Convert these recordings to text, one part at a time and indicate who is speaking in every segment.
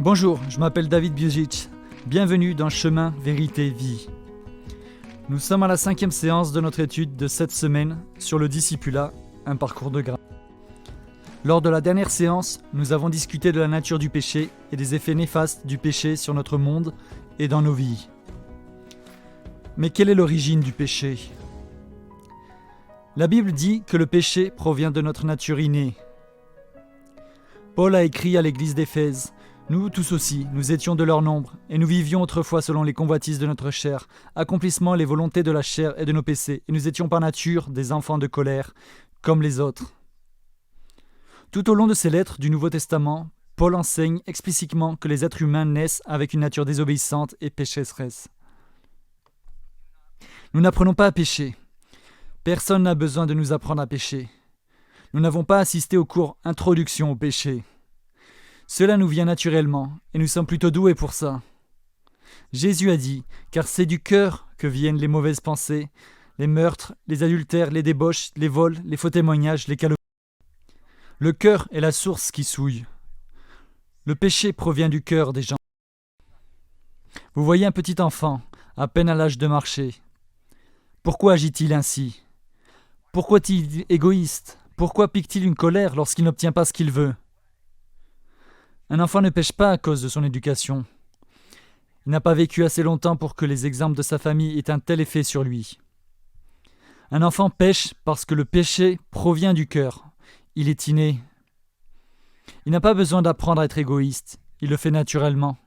Speaker 1: Bonjour, je m'appelle David Biozic. Bienvenue dans Chemin, Vérité, Vie. Nous sommes à la 5e séance de notre étude de cette semaine sur le discipulat, un parcours de grâce. Lors de la dernière séance, nous avons discuté de la nature du péché et des effets néfastes du péché sur notre monde et dans nos vies. Mais quelle est l'origine du péché ? La Bible dit que le péché provient de notre nature innée. Paul a écrit à l'église d'Éphèse: « Nous tous aussi, nous étions de leur nombre, et nous vivions autrefois selon les convoitises de notre chair, accomplissant les volontés de la chair et de nos péchés, et nous étions par nature des enfants de colère, comme les autres. » Tout au long de ces lettres du Nouveau Testament, Paul enseigne explicitement que les êtres humains naissent avec une nature désobéissante et pécheresse. Nous n'apprenons pas à pécher. Personne n'a besoin de nous apprendre à pécher. Nous n'avons pas assisté au cours Introduction au péché. Cela nous vient naturellement, et nous sommes plutôt doués pour ça. Jésus a dit, car c'est du cœur que viennent les mauvaises pensées, les meurtres, les adultères, les débauches, les vols, les faux témoignages, les calomnies. Le cœur est la source qui souille. Le péché provient du cœur des gens. Vous voyez un petit enfant, à peine à l'âge de marcher. Pourquoi agit-il ainsi ? Pourquoi est-il égoïste ? Pourquoi pique-t-il une colère lorsqu'il n'obtient pas ce qu'il veut ? Un enfant ne pêche pas à cause de son éducation. Il n'a pas vécu assez longtemps pour que les exemples de sa famille aient un tel effet sur lui. Un enfant pêche parce que le péché provient du cœur. Il est inné. Il n'a pas besoin d'apprendre à être égoïste. Il le fait naturellement.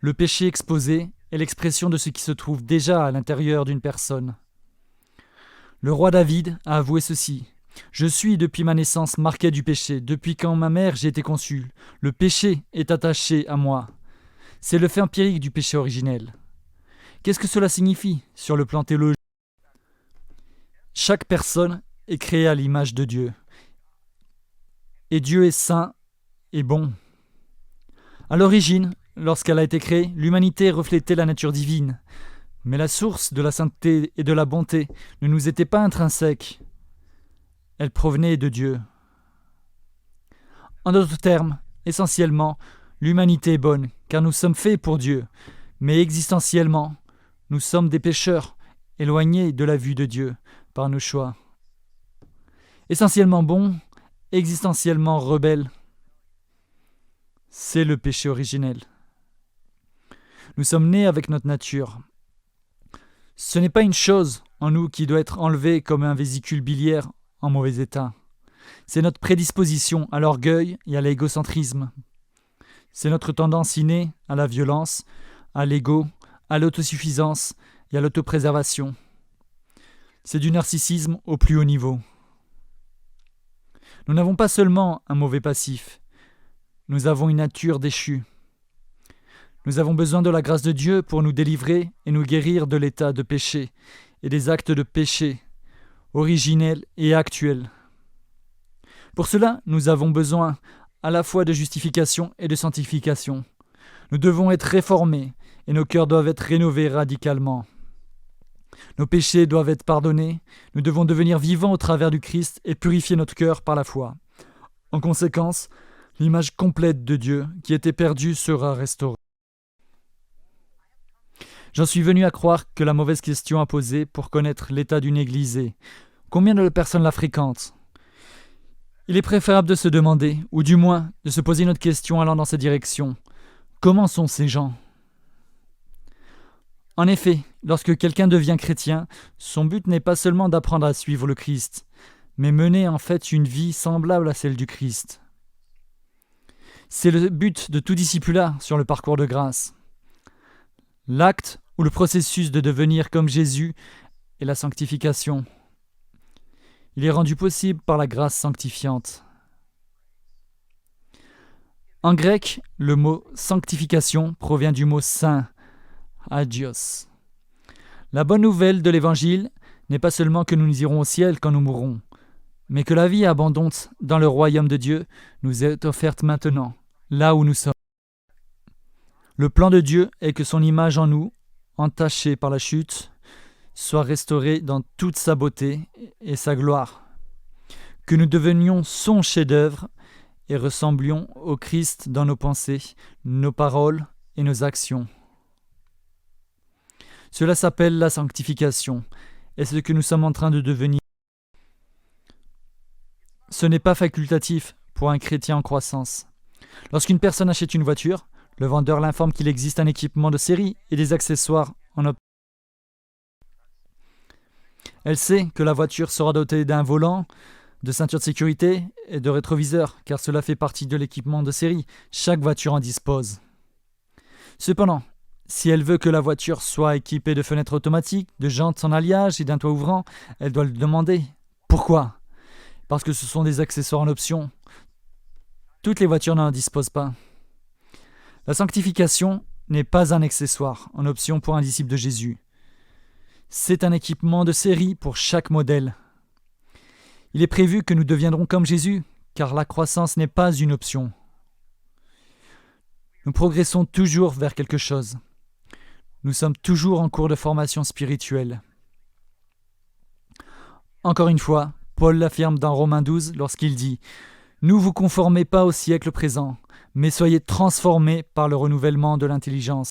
Speaker 1: Le péché exposé est l'expression de ce qui se trouve déjà à l'intérieur d'une personne. Le roi David a avoué ceci. « Je suis depuis ma naissance marqué du péché, depuis quand ma mère j'ai été conçu. Le péché est attaché à moi. » C'est le fait empirique du péché originel. Qu'est-ce que cela signifie sur le plan théologique ? Chaque personne est créée à l'image de Dieu. Et Dieu est saint et bon. À l'origine, lorsqu'elle a été créée, l'humanité reflétait la nature divine. Mais la source de la sainteté et de la bonté ne nous était pas intrinsèque. Elle provenait de Dieu. En d'autres termes, essentiellement, l'humanité est bonne, car nous sommes faits pour Dieu. Mais existentiellement, nous sommes des pécheurs, éloignés de la vue de Dieu par nos choix. Essentiellement bons, existentiellement rebelles. C'est le péché originel. Nous sommes nés avec notre nature. Ce n'est pas une chose en nous qui doit être enlevée comme un vésicule biliaire en mauvais état. C'est notre prédisposition à l'orgueil et à l'égocentrisme. C'est notre tendance innée à la violence, à l'ego, à l'autosuffisance et à l'autopréservation. C'est du narcissisme au plus haut niveau. Nous n'avons pas seulement un mauvais passif, nous avons une nature déchue. Nous avons besoin de la grâce de Dieu pour nous délivrer et nous guérir de l'état de péché et des actes de péché, originels et actuels. Pour cela, nous avons besoin à la fois de justification et de sanctification. Nous devons être réformés et nos cœurs doivent être rénovés radicalement. Nos péchés doivent être pardonnés, nous devons devenir vivants au travers du Christ et purifier notre cœur par la foi. En conséquence, l'image complète de Dieu qui était perdue sera restaurée. J'en suis venu à croire que la mauvaise question à poser pour connaître l'état d'une église est: combien de personnes la fréquentent ? Il est préférable de se demander, ou du moins de se poser une autre question allant dans cette direction. Comment sont ces gens ? En effet, lorsque quelqu'un devient chrétien, son but n'est pas seulement d'apprendre à suivre le Christ, mais mener en fait une vie semblable à celle du Christ. C'est le but de tout discipulat sur le parcours de grâce. L'acte ou le processus de devenir comme Jésus est la sanctification. Il est rendu possible par la grâce sanctifiante. En grec, le mot sanctification provient du mot saint, agios. La bonne nouvelle de l'Évangile n'est pas seulement que nous irons au ciel quand nous mourrons, mais que la vie abondante dans le royaume de Dieu nous est offerte maintenant, là où nous sommes. Le plan de Dieu est que son image en nous, entachée par la chute, soit restaurée dans toute sa beauté et sa gloire, que nous devenions son chef-d'œuvre et ressemblions au Christ dans nos pensées, nos paroles et nos actions. Cela s'appelle la sanctification, et c'est ce que nous sommes en train de devenir. Ce n'est pas facultatif pour un chrétien en croissance. Lorsqu'une personne achète une voiture, le vendeur l'informe qu'il existe un équipement de série et des accessoires en option. Elle sait que la voiture sera dotée d'un volant, de ceinture de sécurité et de rétroviseur, car cela fait partie de l'équipement de série. Chaque voiture en dispose. Cependant, si elle veut que la voiture soit équipée de fenêtres automatiques, de jantes en alliage et d'un toit ouvrant, elle doit le demander. Pourquoi ? Parce que ce sont des accessoires en option. Toutes les voitures n'en disposent pas. La sanctification n'est pas un accessoire en option pour un disciple de Jésus. C'est un équipement de série pour chaque modèle. Il est prévu que nous deviendrons comme Jésus, car la croissance n'est pas une option. Nous progressons toujours vers quelque chose. Nous sommes toujours en cours de formation spirituelle. Encore une fois, Paul l'affirme dans Romains 12 lorsqu'il dit « Ne vous conformez pas au siècle présent, mais soyez transformés par le renouvellement de l'intelligence. »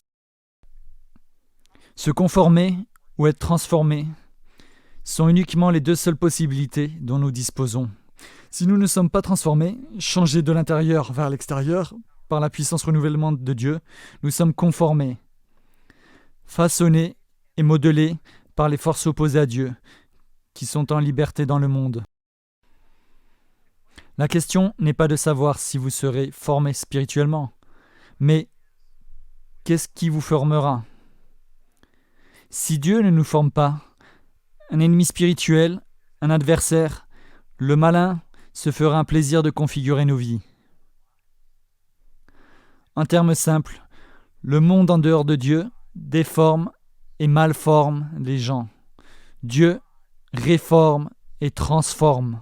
Speaker 1: Se conformer ou être transformé sont uniquement les deux seules possibilités dont nous disposons. Si nous ne sommes pas transformés, changés de l'intérieur vers l'extérieur, par la puissance renouvellement de Dieu, nous sommes conformés, façonnés et modelés par les forces opposées à Dieu, qui sont en liberté dans le monde. La question n'est pas de savoir si vous serez formé spirituellement, mais qu'est-ce qui vous formera ? Si Dieu ne nous forme pas, un ennemi spirituel, un adversaire, le malin, se fera un plaisir de configurer nos vies. En termes simples, le monde en dehors de Dieu déforme et malforme les gens. Dieu réforme et transforme.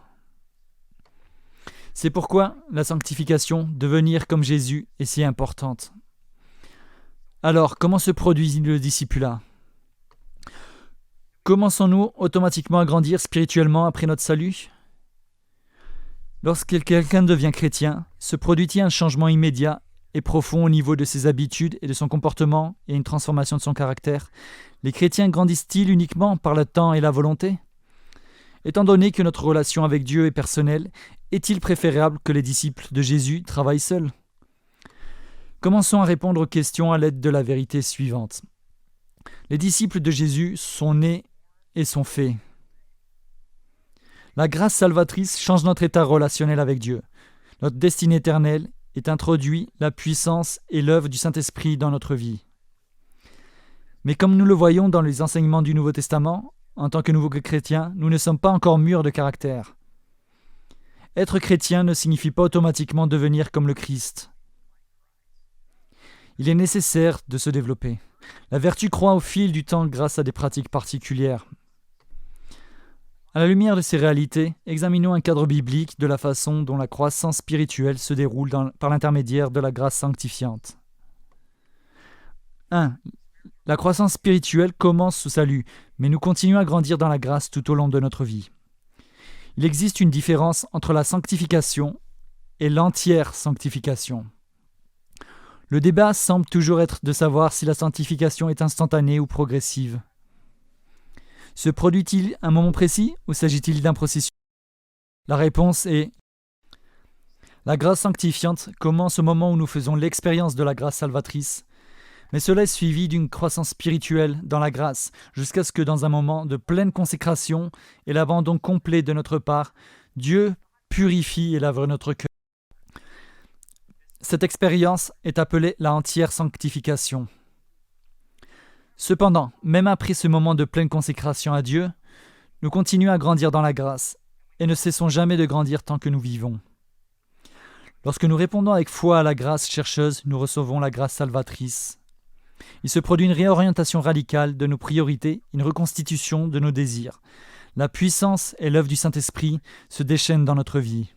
Speaker 1: C'est pourquoi la sanctification, devenir comme Jésus, est si importante. Alors, comment se produit le discipulat ? Commençons-nous automatiquement à grandir spirituellement après notre salut ? Lorsque quelqu'un devient chrétien, se produit-il un changement immédiat et profond au niveau de ses habitudes et de son comportement et une transformation de son caractère ? Les chrétiens grandissent-ils uniquement par le temps et la volonté ? Étant donné que notre relation avec Dieu est personnelle, est-il préférable que les disciples de Jésus travaillent seuls ? Commençons à répondre aux questions à l'aide de la vérité suivante. Les disciples de Jésus sont nés et sont faits. La grâce salvatrice change notre état relationnel avec Dieu. Notre destinée éternelle est introduite, la puissance et l'œuvre du Saint-Esprit dans notre vie. Mais comme nous le voyons dans les enseignements du Nouveau Testament, en tant que nouveaux chrétiens, nous ne sommes pas encore mûrs de caractère. Être chrétien ne signifie pas automatiquement devenir comme le Christ. Il est nécessaire de se développer. La vertu croît au fil du temps grâce à des pratiques particulières. À la lumière de ces réalités, examinons un cadre biblique de la façon dont la croissance spirituelle se déroule par l'intermédiaire de la grâce sanctifiante. 1. La croissance spirituelle commence au salut, mais nous continuons à grandir dans la grâce tout au long de notre vie. Il existe une différence entre la sanctification et l'entière sanctification. Le débat semble toujours être de savoir si la sanctification est instantanée ou progressive. Se produit-il un moment précis ou s'agit-il d'un processus ? La réponse est la grâce sanctifiante commence au moment où nous faisons l'expérience de la grâce salvatrice, mais cela est suivi d'une croissance spirituelle dans la grâce, jusqu'à ce que dans un moment de pleine consécration et l'abandon complet de notre part, Dieu purifie et lave notre cœur. Cette expérience est appelée la entière sanctification. Cependant, même après ce moment de pleine consécration à Dieu, nous continuons à grandir dans la grâce et ne cessons jamais de grandir tant que nous vivons. Lorsque nous répondons avec foi à la grâce chercheuse, nous recevons la grâce salvatrice. Il se produit une réorientation radicale de nos priorités, une reconstitution de nos désirs. La puissance et l'œuvre du Saint-Esprit se déchaînent dans notre vie.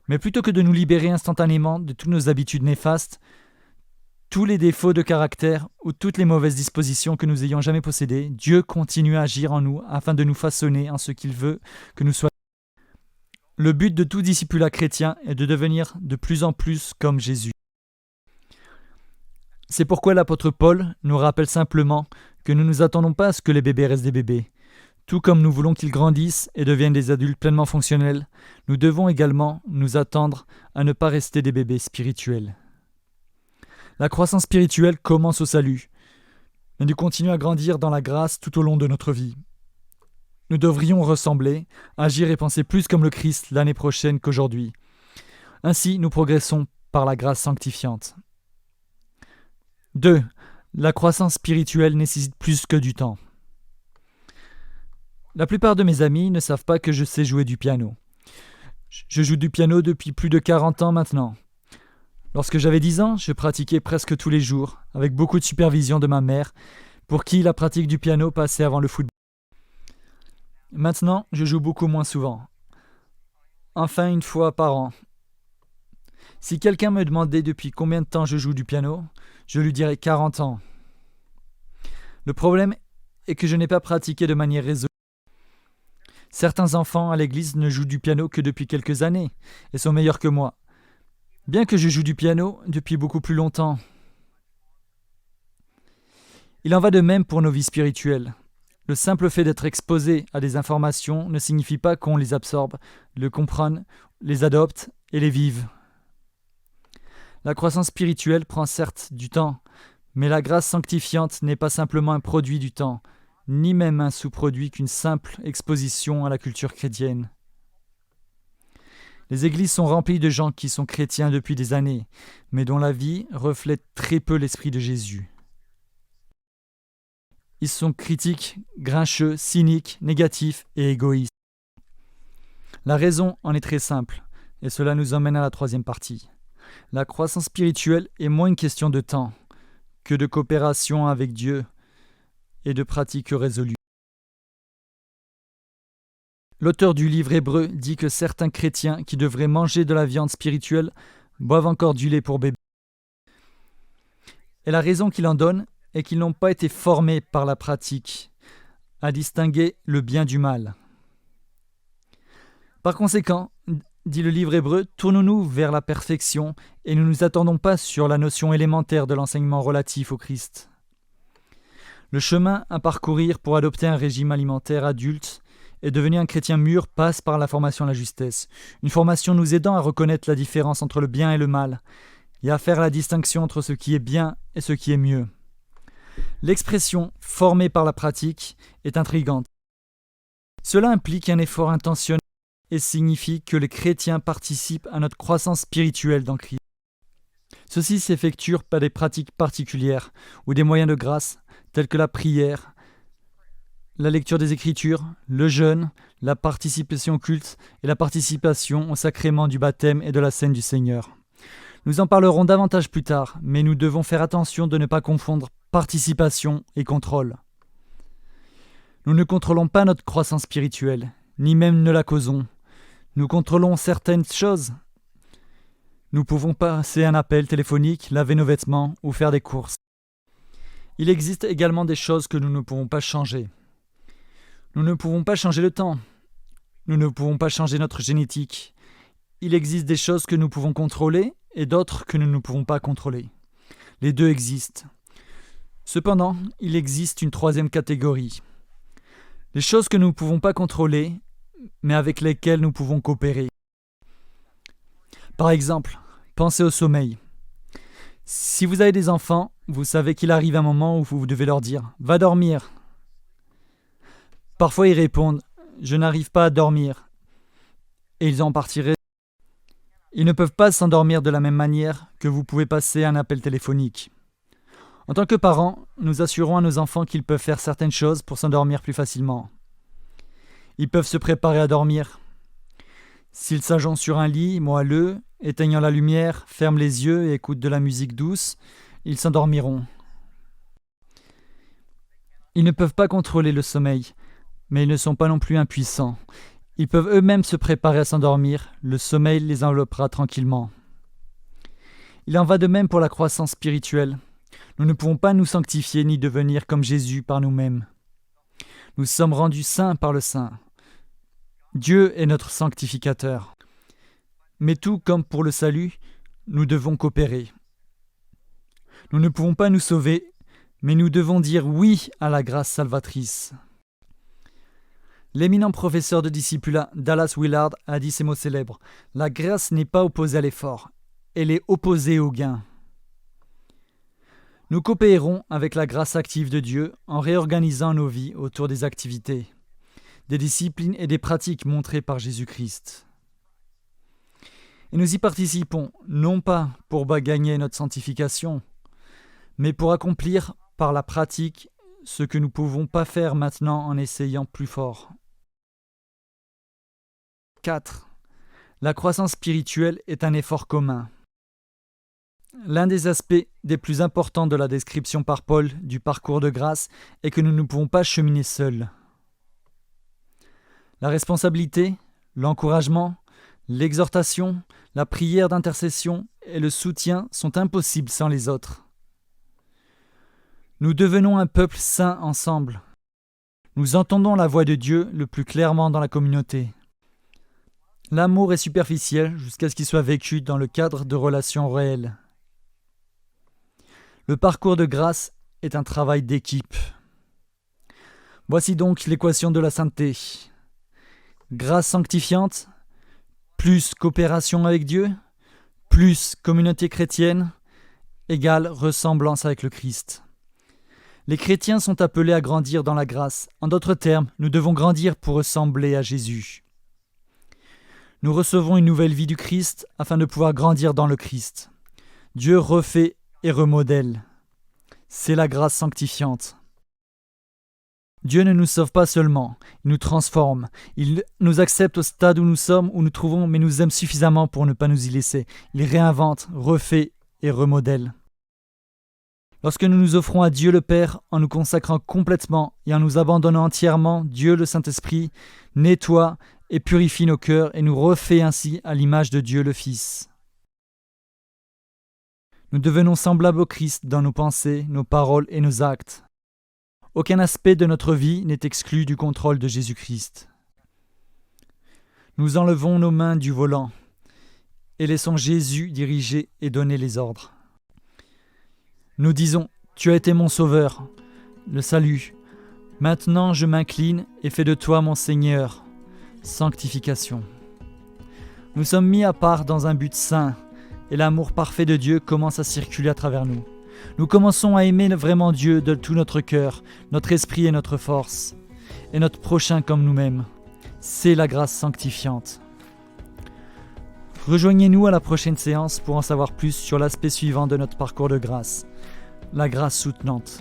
Speaker 1: Mais plutôt que de nous libérer instantanément de toutes nos habitudes néfastes, tous les défauts de caractère ou toutes les mauvaises dispositions que nous ayons jamais possédées, Dieu continue à agir en nous afin de nous façonner en ce qu'il veut que nous soyons. Le but de tout discipulat chrétien est de devenir de plus en plus comme Jésus. C'est pourquoi l'apôtre Paul nous rappelle simplement que nous ne nous attendons pas à ce que les bébés restent des bébés. Tout comme nous voulons qu'ils grandissent et deviennent des adultes pleinement fonctionnels, nous devons également nous attendre à ne pas rester des bébés spirituels. La croissance spirituelle commence au salut, mais nous continuons à grandir dans la grâce tout au long de notre vie. Nous devrions ressembler, agir et penser plus comme le Christ l'année prochaine qu'aujourd'hui. Ainsi, nous progressons par la grâce sanctifiante. 2. La croissance spirituelle nécessite plus que du temps. La plupart de mes amis ne savent pas que je sais jouer du piano. Je joue du piano depuis plus de 40 ans maintenant. Lorsque j'avais 10 ans, je pratiquais presque tous les jours, avec beaucoup de supervision de ma mère, pour qui la pratique du piano passait avant le football. Maintenant, je joue beaucoup moins souvent. Enfin, une fois par an. Si quelqu'un me demandait depuis combien de temps je joue du piano, je lui dirais 40 ans. Le problème est que je n'ai pas pratiqué de manière résolue. Certains enfants à l'église ne jouent du piano que depuis quelques années et sont meilleurs que moi, bien que je joue du piano depuis beaucoup plus longtemps. Il en va de même pour nos vies spirituelles. Le simple fait d'être exposé à des informations ne signifie pas qu'on les absorbe, les comprenne, les adopte et les vive. La croissance spirituelle prend certes du temps, mais la grâce sanctifiante n'est pas simplement un produit du temps, ni même un sous-produit qu'une simple exposition à la culture chrétienne. Les églises sont remplies de gens qui sont chrétiens depuis des années, mais dont la vie reflète très peu l'esprit de Jésus. Ils sont critiques, grincheux, cyniques, négatifs et égoïstes. La raison en est très simple, et cela nous emmène à la troisième partie. La croissance spirituelle est moins une question de temps que de coopération avec Dieu et de pratiques résolues. L'auteur du livre Hébreux dit que certains chrétiens qui devraient manger de la viande spirituelle boivent encore du lait pour bébé. Et la raison qu'il en donne est qu'ils n'ont pas été formés par la pratique à distinguer le bien du mal. Par conséquent, dit le livre Hébreu, tournons-nous vers la perfection et ne nous attendons pas sur la notion élémentaire de l'enseignement relatif au Christ. Le chemin à parcourir pour adopter un régime alimentaire adulte et devenir un chrétien mûr passe par la formation à la justesse, une formation nous aidant à reconnaître la différence entre le bien et le mal, et à faire la distinction entre ce qui est bien et ce qui est mieux. L'expression « formé par la pratique » est intrigante. Cela implique un effort intentionnel et signifie que les chrétiens participent à notre croissance spirituelle dans Christ. Ceci s'effectue par des pratiques particulières ou des moyens de grâce tels que la prière, la lecture des Écritures, le jeûne, la participation au culte et la participation au sacrement du baptême et de la scène du Seigneur. Nous en parlerons davantage plus tard, mais nous devons faire attention de ne pas confondre participation et contrôle. Nous ne contrôlons pas notre croissance spirituelle, ni même ne la causons. Nous contrôlons certaines choses. Nous pouvons passer un appel téléphonique, laver nos vêtements ou faire des courses. Il existe également des choses que nous ne pouvons pas changer. Nous ne pouvons pas changer le temps. Nous ne pouvons pas changer notre génétique. Il existe des choses que nous pouvons contrôler et d'autres que nous ne pouvons pas contrôler. Les deux existent. Cependant, il existe une troisième catégorie. Les choses que nous ne pouvons pas contrôler, mais avec lesquelles nous pouvons coopérer. Par exemple, pensez au sommeil. Si vous avez des enfants, vous savez qu'il arrive un moment où vous devez leur dire « Va dormir ». Parfois ils répondent « Je n'arrive pas à dormir » et ils en partiraient. Ils ne peuvent pas s'endormir de la même manière que vous pouvez passer un appel téléphonique. En tant que parents, nous assurons à nos enfants qu'ils peuvent faire certaines choses pour s'endormir plus facilement. Ils peuvent se préparer à dormir. S'ils s'agenouillent sur un lit moelleux, éteignant la lumière, ferment les yeux et écoutent de la musique douce, ils s'endormiront. Ils ne peuvent pas contrôler le sommeil, mais ils ne sont pas non plus impuissants. Ils peuvent eux-mêmes se préparer à s'endormir, le sommeil les enveloppera tranquillement. Il en va de même pour la croissance spirituelle. Nous ne pouvons pas nous sanctifier ni devenir comme Jésus par nous-mêmes. Nous sommes rendus saints par le Saint. Dieu est notre sanctificateur. Mais tout comme pour le salut, nous devons coopérer. Nous ne pouvons pas nous sauver, mais nous devons dire oui à la grâce salvatrice. L'éminent professeur de discipulat Dallas Willard a dit ces mots célèbres : « La grâce n'est pas opposée à l'effort, elle est opposée au gain. » Nous coopérons avec la grâce active de Dieu en réorganisant nos vies autour des activités, des disciplines et des pratiques montrées par Jésus-Christ. Et nous y participons, non pas pour gagner notre sanctification, mais pour accomplir par la pratique ce que nous ne pouvons pas faire maintenant en essayant plus fort. 4. La croissance spirituelle est un effort commun. L'un des aspects des plus importants de la description par Paul du parcours de grâce est que nous ne pouvons pas cheminer seuls. La responsabilité, l'encouragement, l'exhortation, la prière d'intercession et le soutien sont impossibles sans les autres. Nous devenons un peuple saint ensemble. Nous entendons la voix de Dieu le plus clairement dans la communauté. L'amour est superficiel jusqu'à ce qu'il soit vécu dans le cadre de relations réelles. Le parcours de grâce est un travail d'équipe. Voici donc l'équation de la sainteté. Grâce sanctifiante, plus coopération avec Dieu, plus communauté chrétienne, égale ressemblance avec le Christ. Les chrétiens sont appelés à grandir dans la grâce. En d'autres termes, nous devons grandir pour ressembler à Jésus. Nous recevons une nouvelle vie du Christ afin de pouvoir grandir dans le Christ. Dieu refait et remodèle. C'est la grâce sanctifiante. Dieu ne nous sauve pas seulement, il nous transforme. Il nous accepte au stade où nous sommes, où nous trouvons, mais nous aime suffisamment pour ne pas nous y laisser. Il réinvente, refait et remodèle. Lorsque nous nous offrons à Dieu le Père en nous consacrant complètement et en nous abandonnant entièrement, Dieu le Saint-Esprit nettoie et purifie nos cœurs et nous refait ainsi à l'image de Dieu le Fils. Nous devenons semblables au Christ dans nos pensées, nos paroles et nos actes. Aucun aspect de notre vie n'est exclu du contrôle de Jésus-Christ. Nous enlevons nos mains du volant et laissons Jésus diriger et donner les ordres. Nous disons : Tu as été mon sauveur, le salut. Maintenant je m'incline et fais de toi mon Seigneur. Sanctification. Nous sommes mis à part dans un but saint et l'amour parfait de Dieu commence à circuler à travers nous. Nous commençons à aimer vraiment Dieu de tout notre cœur, notre esprit et notre force, et notre prochain comme nous-mêmes. C'est la grâce sanctifiante. Rejoignez-nous à la prochaine séance pour en savoir plus sur l'aspect suivant de notre parcours de grâce, la grâce soutenante.